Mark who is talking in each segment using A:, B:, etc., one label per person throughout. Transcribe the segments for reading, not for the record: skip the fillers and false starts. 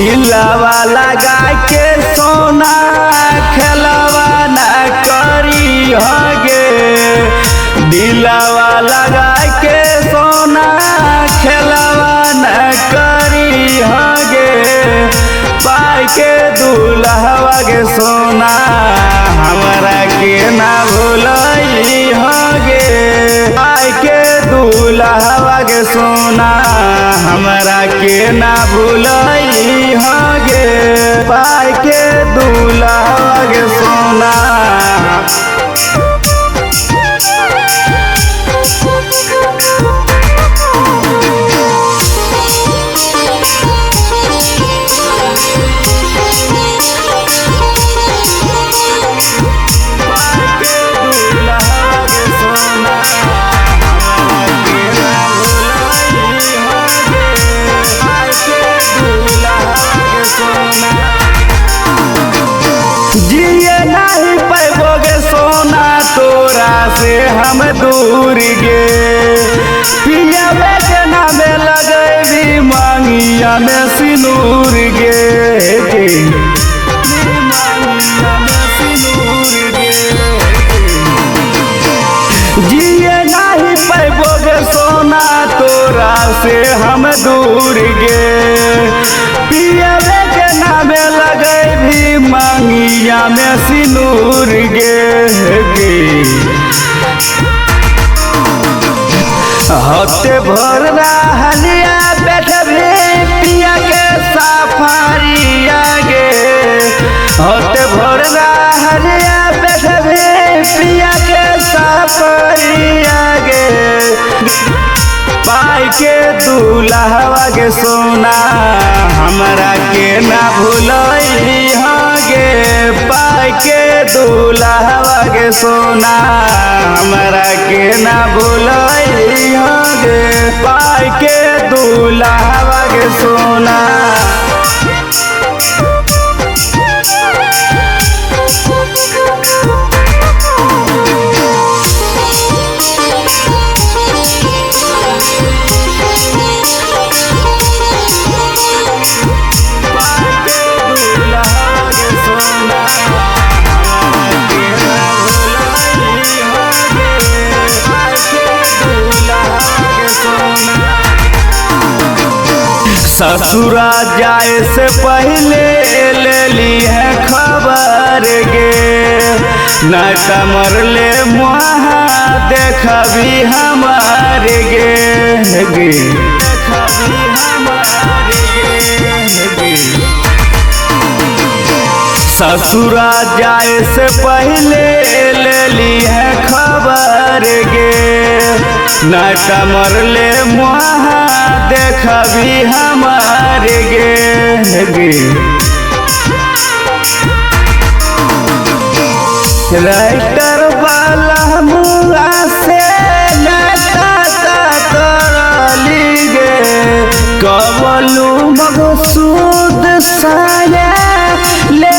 A: दिलवा लगा के सोना खेलवा न करी हगे। दिलवा लगा के सोना खेलवा न करी हगे। पाई के दूल्हवा के सोना हमरा के ना भूलई हगे। पाई के दूल्हवा के सोना हमरा के ना भूलई हगे। पाई के दूल्हवा के सोना जिए नहीं पैबोगे सोना तोरा से हम दूर गे। पियवे के नामे लगेबी मांगिया में सिनूर गे। जिए नहीं पैबोगे सोना तोरा से हम दूर गे। पियवे के नामे लगेबी मांगिया में सिनूर गे। हफ्ते भर रहलिया बैठबे पिया के सफारिया गे। हफ्ते भर रहलिया बैठबे पिया के सफारिया गे। पाई के दूल्हवा के सोना हमरा के ना भूलई हगे। पाई के दूल्हवा के सोना हमरा के ना भूलई हगे। पाई के दूल्हवा के सोना ससुरा जाए से पहले ले ली है खबर गे। नहीं मरले मुहा देखबी हमार गे। ससुरा जाए से पहले ले ली है खबर गे। नहीं मरले मुहा देखबी हमार गे। राइटर वाला मुआ से तरली गे। कबलू मकसूद साया ले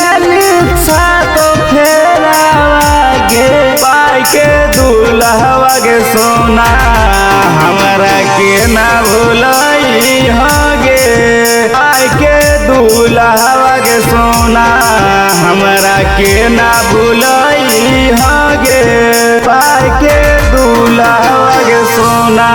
A: तो फेरावा गे। पाई के दूल्हवा के सोना हमरा के ना भूलई हगे। पाई के दूल्हवा के सोना हमरा के ना भूलई हगे। पाई के दूल्हवा के सोना